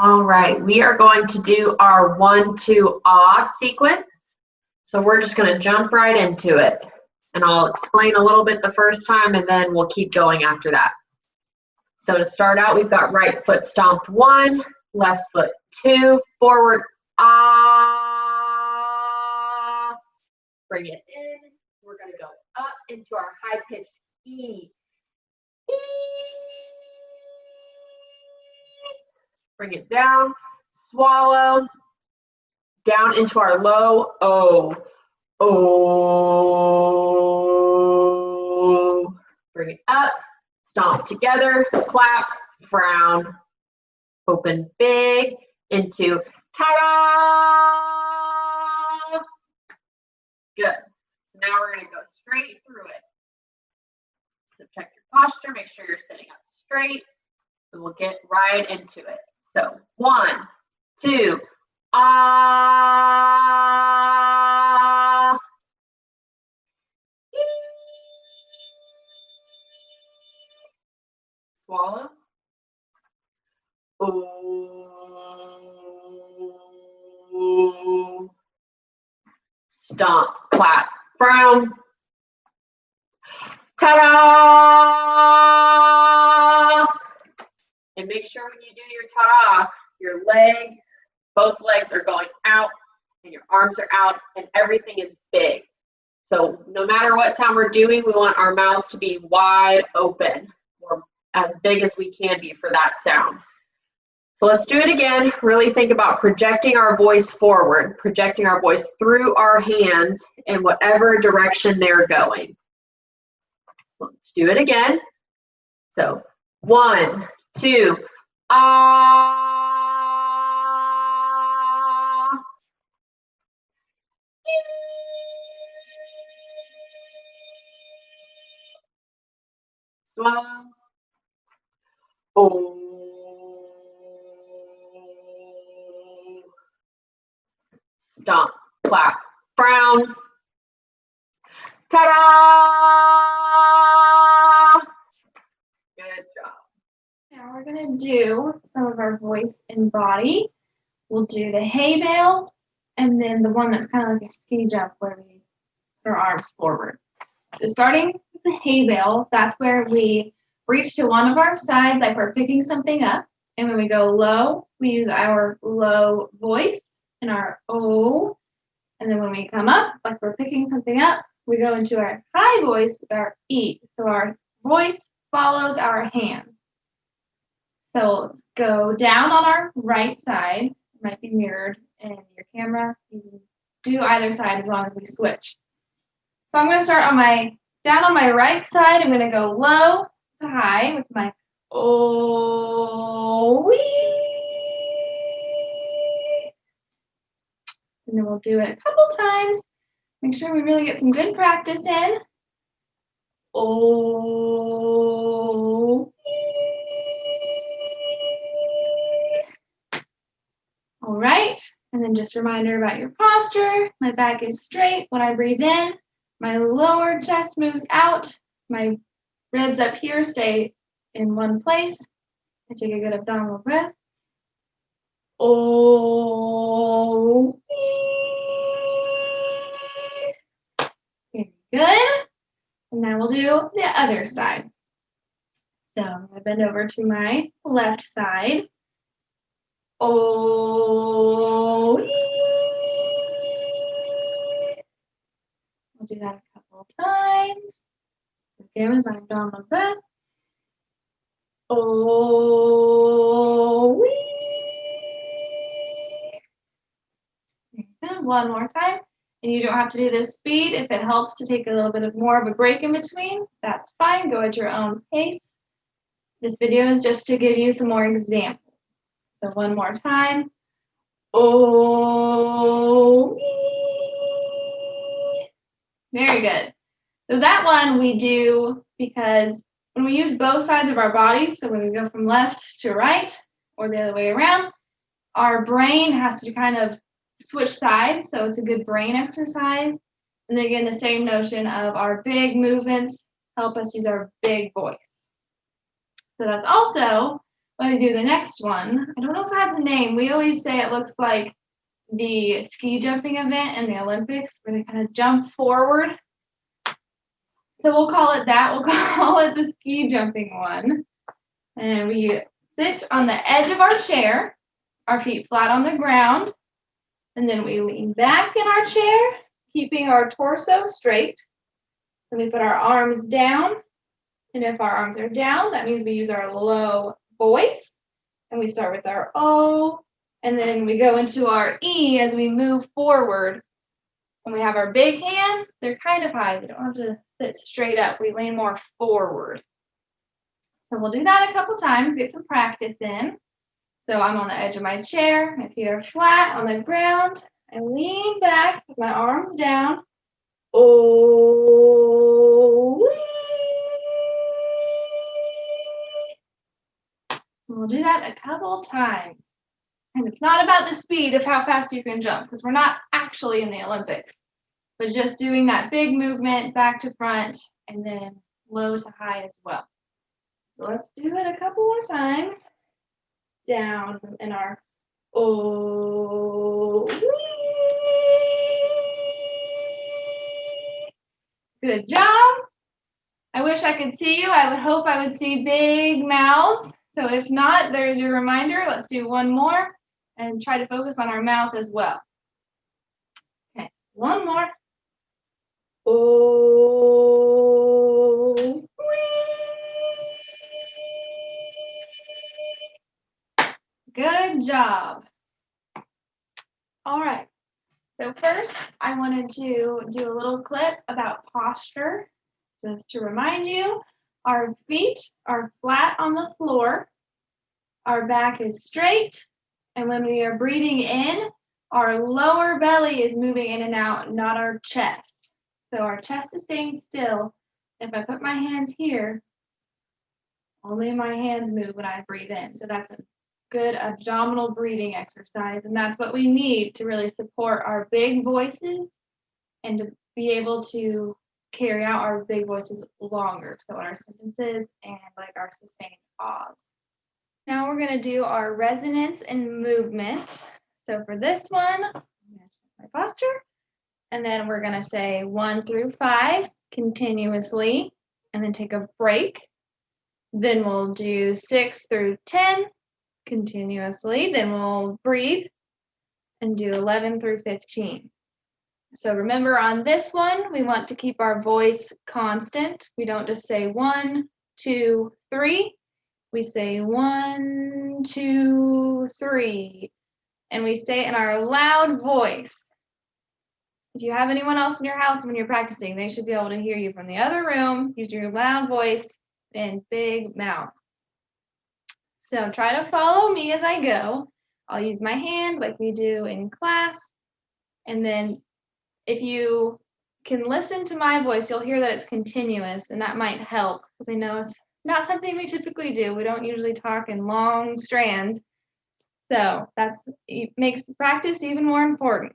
All right, we are going to do our 1, 2, ah sequence. So we're just going to jump right into it. And I'll explain a little bit the first time and then we'll keep going after that. So to start out, we've got right foot stomped 1, left foot 2, forward, ah. Bring it in. We're going to go up into our high-pitched E. E. Bring it down, swallow, down into our low O. O. Bring it up, stomp together, clap, frown, open big, into ta-da! Good. Now we're going to go straight through it. So check your posture, make sure you're sitting up straight, and we'll get right into it. So 1, 2, ah. Swallow. Ooh. Stomp, clap, frown. Ta-da! And make sure when you do your ta-da, your leg, both legs are going out and your arms are out and everything is big. So no matter what sound we're doing, we want our mouths to be wide open or as big as we can be for that sound. So let's do it again. Really think about projecting our voice forward, projecting our voice through our hands in whatever direction they're going. Let's do it again. So 1, 2, ah. Swallow. Oh. Stomp, clap, frown. Ta-da! Good job. Now we're going to do some of our voice and body. We'll do the hay bales and then the one that's kind of like a ski jump where we put our arms forward. So starting with the hay bales, that's where we reach to one of our sides like we're picking something up. And when we go low, we use our low voice and our O. And then when we come up, like we're picking something up, we go into our high voice with our E. So our voice follows our hands. So let's go down on our right side. It might be mirrored in your camera. You can do either side as long as we switch. So I'm going to start down on my right side. I'm going to go low to high with my oh wee. And then we'll do it a couple times. Make sure we really get some good practice in. Oh. All right. And then just a reminder about your posture. My back is straight when I breathe in. My lower chest moves out. My ribs up here stay in one place. I take a good abdominal breath. Oh. Very good. And now we'll do the other side. So I'm going to bend over to my left side. Oh. We'll do that a couple of times. Again with my abdominal breath. Oh. Good. One more time. And you don't have to do this speed. If it helps to take a little bit more of a break in between, that's fine. Go at your own pace. This video is just to give you some more examples. So one more time. Oh. Very good. So that one we do because when we use both sides of our bodies, so when we go from left to right or the other way around, our brain has to kind of switch sides. So it's a good brain exercise. And then again, the same notion of our big movements help us use our big voice. So that's also Let me do the next one. I don't know if it has a name. We always say it looks like the ski jumping event in the Olympics, where they kind of jump forward. So we'll call it that. We'll call it the ski jumping one. And we sit on the edge of our chair, our feet flat on the ground. And then we lean back in our chair, keeping our torso straight. Then we put our arms down. And if our arms are down, that means we use our low voice. And we start with our O. And then we go into our E as we move forward. When we have our big hands, they're kind of high. We don't have to sit straight up. We lean more forward. So we'll do that a couple times, get some practice in. So I'm on the edge of my chair. My feet are flat on the ground. I lean back with my arms down. Oh, we'll do that a couple times. And it's not about the speed of how fast you can jump, because we're not actually in the Olympics, but just doing that big movement back to front and then low to high as well. So let's do it a couple more times. Down in our oh. Good job. I wish I could see you. I would hope I would see big mouths. So if not, there's your reminder. Let's do one more and try to focus on our mouth as well. Okay, so one more. Oh. Good job. All right. So first, I wanted to do a little clip about posture. Just to remind you, our feet are flat on the floor. Our back is straight. And when we are breathing in, our lower belly is moving in and out, not our chest. So our chest is staying still. If I put my hands here, only my hands move when I breathe in. So that's a good abdominal breathing exercise. And that's what we need to really support our big voices and to be able to carry out our big voices longer. So our sentences and like our sustained pause. Now we're going to do our resonance and movement. So for this one, I'm going to check my posture. And then we're going to say 1 through 5 continuously and then take a break. Then we'll do 6 through 10 continuously. Then we'll breathe and do 11 through 15. So remember on this one, we want to keep our voice constant. We don't just say 1, 2, 3. We say 1, 2, 3. And we say it in our loud voice. If you have anyone else in your house when you're practicing, they should be able to hear you from the other room. Use your loud voice and big mouth. So try to follow me as I go. I'll use my hand like we do in class. And then if you can listen to my voice, you'll hear that it's continuous, and that might help because I know it's not something we typically do. We don't usually talk in long strands. So it makes the practice even more important.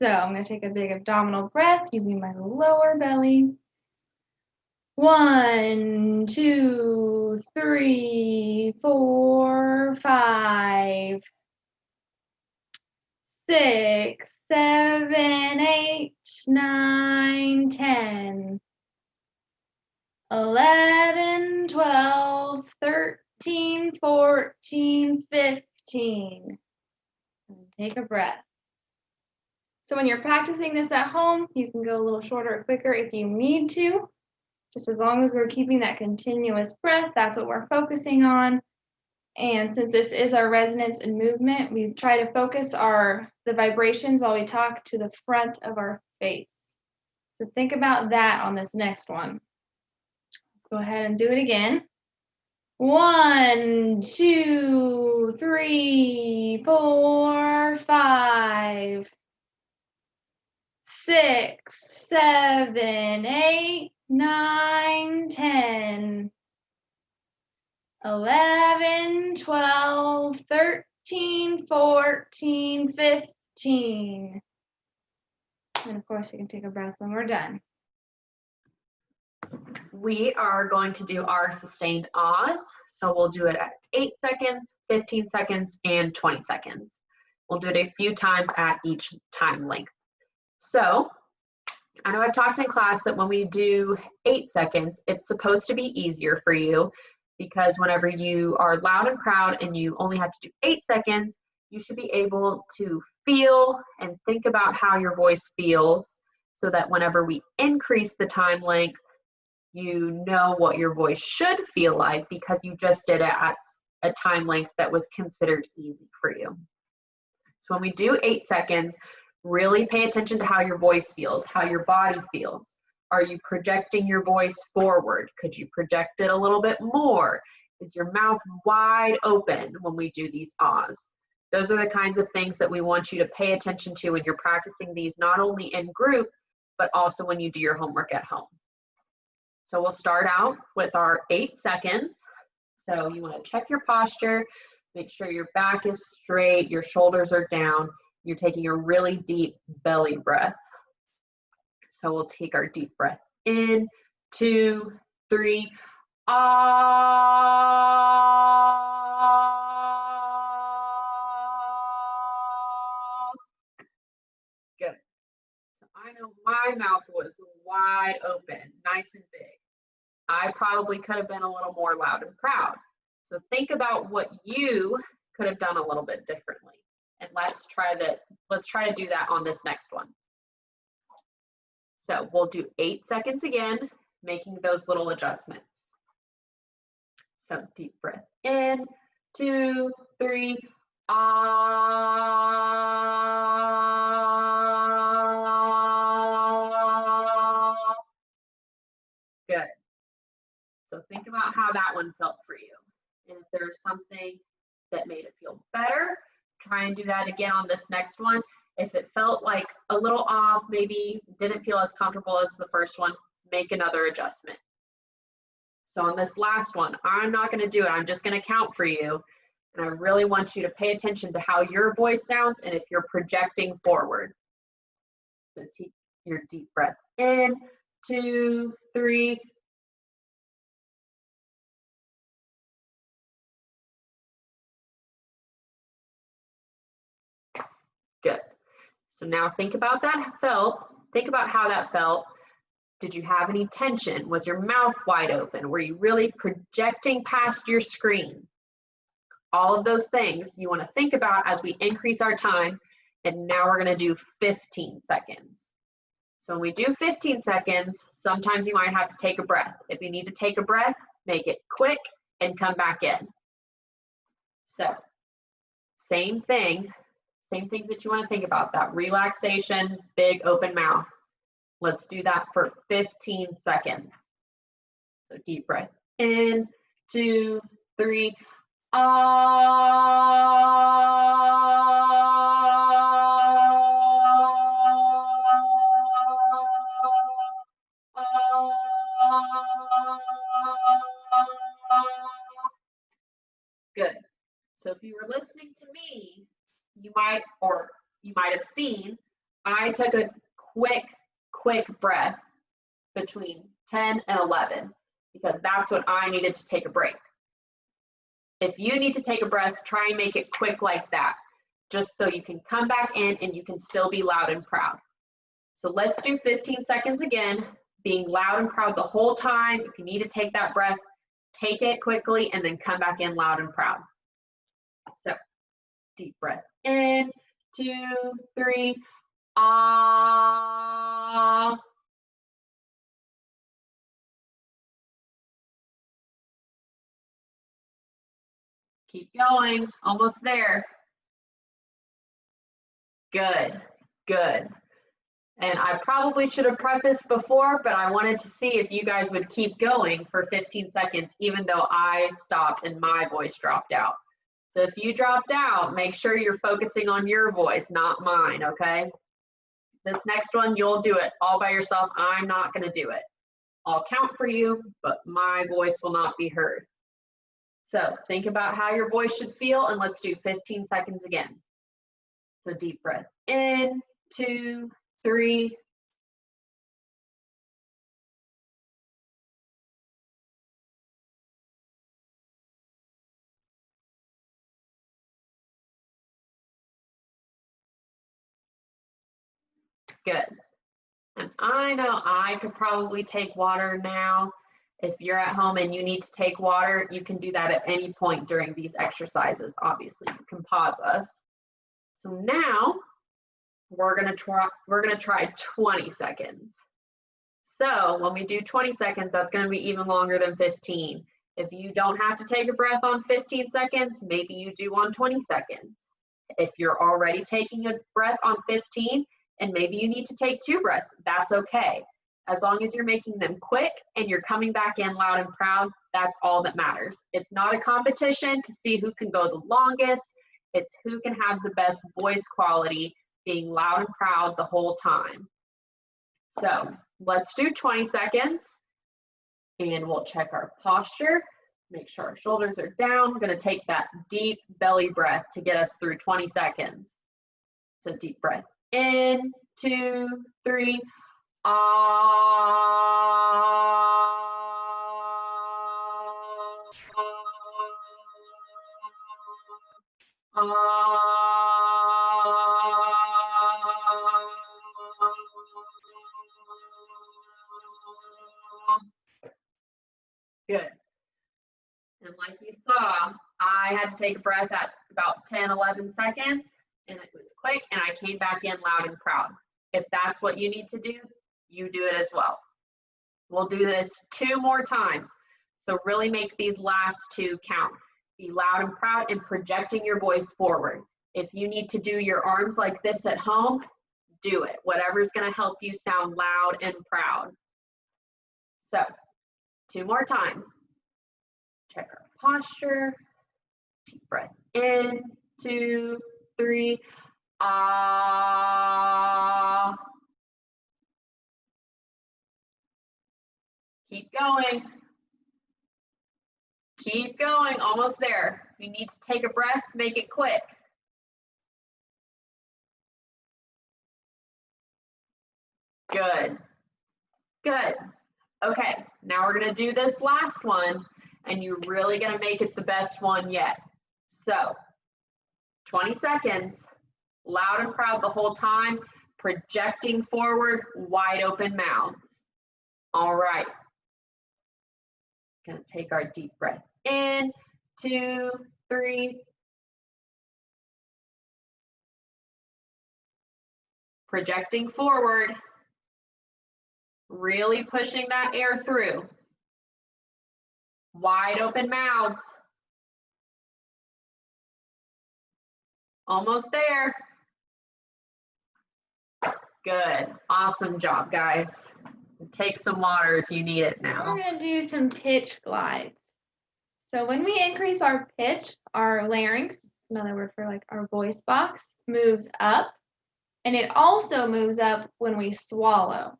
So I'm going to take a big abdominal breath using my lower belly. 1, 2, 3, 4, 5, 6, 7, 8, 9, 10, 11, 12, 13, 14, 15. And take a breath. So when you're practicing this at home, you can go a little shorter or quicker if you need to. Just as long as we're keeping that continuous breath, that's what we're focusing on. And since this is our resonance and movement, we try to focus the vibrations while we talk to the front of our face. So think about that on this next one. Let's go ahead and do it again. 1, 2, 3, 4, 5, 6, 7, 8, 9, 10, 11, 12, 13, 14, 15. And of course, you can take a breath when we're done. We are going to do our sustained ahs. So we'll do it at 8 seconds, 15 seconds, and 20 seconds. We'll do it a few times at each time length. So I know I've talked in class that when we do 8 seconds, it's supposed to be easier for you because whenever you are loud and proud and you only have to do 8 seconds, you should be able to feel and think about how your voice feels so that whenever we increase the time length, you know what your voice should feel like because you just did it at a time length that was considered easy for you. So when we do 8 seconds, really pay attention to how your voice feels, how your body feels. Are you projecting your voice forward? Could you project it a little bit more? Is your mouth wide open when we do these ahs? Those are the kinds of things that we want you to pay attention to when you're practicing these, not only in group, but also when you do your homework at home. So we'll start out with our 8 seconds. So you want to check your posture, make sure your back is straight, your shoulders are down. You're taking a really deep belly breath. So we'll take our deep breath in, 2, 3, ah. Good. So I know my mouth was wide open, nice and big. I probably could have been a little more loud and proud. So think about what you could have done a little bit differently. And let's try to do that on this next one. So we'll do 8 seconds again, making those little adjustments. So deep breath in, 2, 3, ah. Good. So think about how that one felt for you. And if there's something that made it feel better, try and do that again on this next one. If it felt like a little off, maybe didn't feel as comfortable as the first one, make another adjustment. So on this last one, I'm not going to do it. I'm just going to count for you. And I really want you to pay attention to how your voice sounds and if you're projecting forward. So take your deep breath in, 2, 3. Good. So now think about that felt. Think about how that felt. Did you have any tension? Was your mouth wide open? Were you really projecting past your screen? All of those things you want to think about as we increase our time. And now we're going to do 15 seconds. So when we do 15 seconds, sometimes you might have to take a breath. If you need to take a breath, make it quick and come back in. So same thing. Same things that you want to think about, that relaxation, big open mouth. Let's do that for 15 seconds. So deep breath in, 2, 3, Good. So if you were listening to me, you might have seen, I took a quick breath between 10 and 11 because that's what I needed to take a break. If you need to take a breath, try and make it quick like that, just so you can come back in and you can still be loud and proud. So let's do 15 seconds again, being loud and proud the whole time. If you need to take that breath, take it quickly and then come back in loud and proud. So deep breath in, 2, 3, ah. Keep going, almost there. Good, good. And I probably should have prefaced before, but I wanted to see if you guys would keep going for 15 seconds, even though I stopped and my voice dropped out. So if you dropped out, make sure you're focusing on your voice, not mine, okay? This next one, you'll do it all by yourself. I'm not gonna do it. I'll count for you, but my voice will not be heard. So think about how your voice should feel, and let's do 15 seconds again. So deep breath in, 2, 3, Good. And I know I could probably take water now. If you're at home and you need to take water, you can do that at any point during these exercises. Obviously, you can pause us. So now we're gonna try 20 seconds. So when we do 20 seconds, that's gonna be even longer than 15. If you don't have to take a breath on 15 seconds, maybe you do on 20 seconds. If you're already taking a breath on 15, and maybe you need to take 2 breaths, that's okay. As long as you're making them quick and you're coming back in loud and proud, that's all that matters. It's not a competition to see who can go the longest. It's who can have the best voice quality, being loud and proud the whole time. So let's do 20 seconds and we'll check our posture. Make sure our shoulders are down. We're gonna take that deep belly breath to get us through 20 seconds. So deep breath in, 2, 3, Good. And like you saw, I had to take a breath at about 10, 11 seconds, and it was quick, and I came back in loud and proud. If that's what you need to do, you do it as well. We'll do this 2 more times. So really make these last 2 count. Be loud and proud and projecting your voice forward. If you need to do your arms like this at home, do it. Whatever's gonna help you sound loud and proud. So 2 more times. Check our posture. Deep breath in, 2, 3. Ah. Keep going. Keep going, almost there. If you need to take a breath, make it quick. Good. Good. Okay, now we're gonna do this last one, and you're really gonna make it the best one yet. So, 20 seconds, loud and proud the whole time, projecting forward, wide open mouths. All right. Gonna take our deep breath in, 2, 3. Projecting forward, really pushing that air through. Wide open mouths. Almost there. Good. Awesome job, guys. Take some water if you need it now. We're going to do some pitch glides. So when we increase our pitch, our larynx, another word for like our voice box, moves up. And it also moves up when we swallow.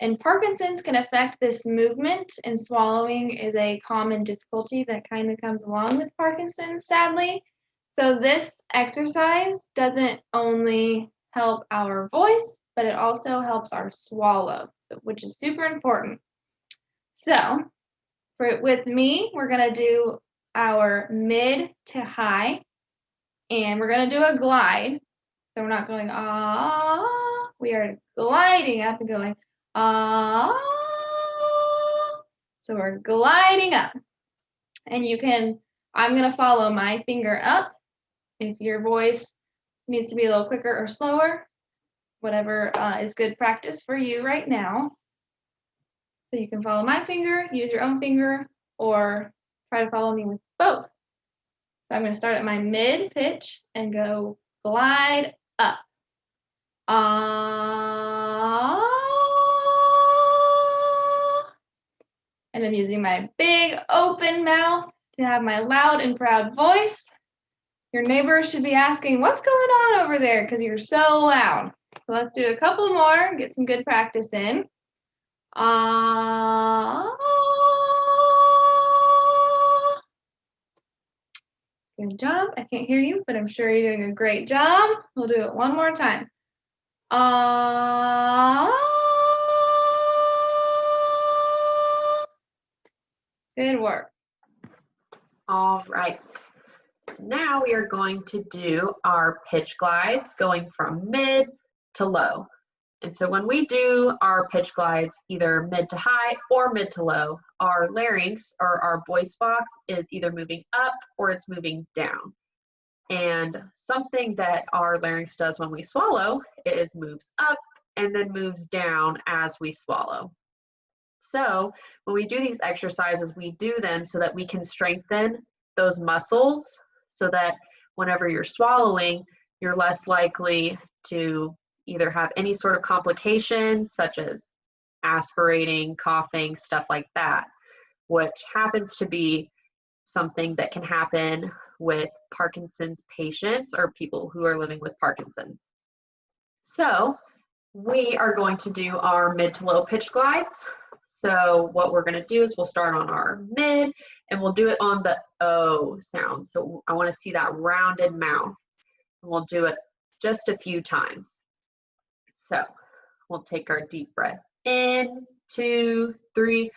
And Parkinson's can affect this movement, and swallowing is a common difficulty that kind of comes along with Parkinson's, sadly. So this exercise doesn't only help our voice, but it also helps our swallow, which is super important. So with me, we're going to do our mid to high, and we're going to do a glide. So we're not going, ah, we are gliding up and going, ah. So we're gliding up. And you can, I'm going to follow my finger up. If your voice needs to be a little quicker or slower, whatever is good practice for you right now. So you can follow my finger, use your own finger, or try to follow me with both. So I'm going to start at my mid pitch and go glide up. Ah. And I'm using my big open mouth to have my loud and proud voice. Your neighbors should be asking, what's going on over there? Because you're so loud. So let's do a couple more, get some good practice in. Ah. Good job. I can't hear you, but I'm sure you're doing a great job. We'll do it one more time. Ah. Good work. All right. So now we are going to do our pitch glides going from mid to low. And so when we do our pitch glides, either mid to high or mid to low, our larynx or our voice box is either moving up or it's moving down. And something that our larynx does when we swallow is moves up and then moves down as we swallow. So when we do these exercises, we do them so that we can strengthen those muscles so that whenever you're swallowing, you're less likely to either have any sort of complications such as aspirating, coughing, stuff like that, which happens to be something that can happen with Parkinson's patients or people who are living with Parkinson's. So we are going to do our mid to low pitch glides. So what we're going to do is we'll start on our mid and we'll do it on the O sound. So I want to see that rounded mouth. And we'll do it just a few times. So we'll take our deep breath in, 2, 3.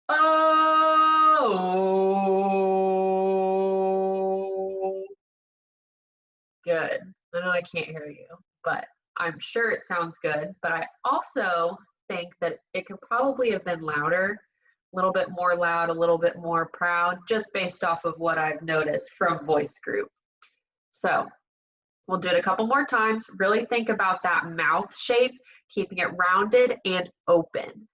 Oh. Good. I know I can't hear you, but I'm sure it sounds good. But I also think that it could probably have been louder, a little bit more loud, a little bit more proud, just based off of what I've noticed from voice group. So we'll do it a couple more times. Really think about that mouth shape, keeping it rounded and open.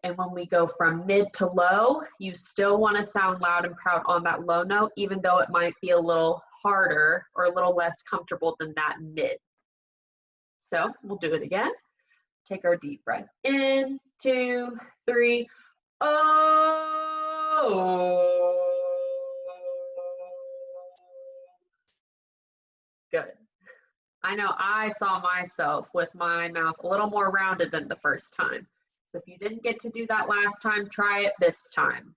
And when we go from mid to low, you still want to sound loud and proud on that low note, even though it might be a little harder or a little less comfortable than that mid. So we'll do it again. Take our deep breath in, 2, 3. Oh. Good. I know I saw myself with my mouth a little more rounded than the first time. So if you didn't get to do that last time, try it this time.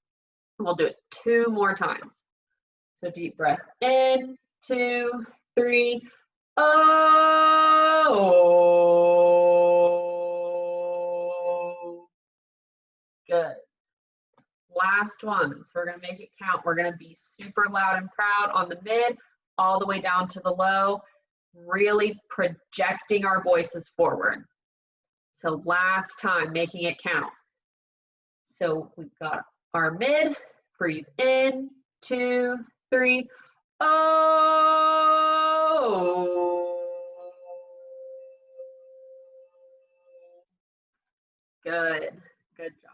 We'll do it 2 more times. So deep breath in, 2, 3. Oh. Good. Last one. So we're going to make it count. We're going to be super loud and proud on the mid, all the way down to the low, really projecting our voices forward. So last time, making it count. So we've got our mid, breathe in, 2, 3. Oh. Good. Good job.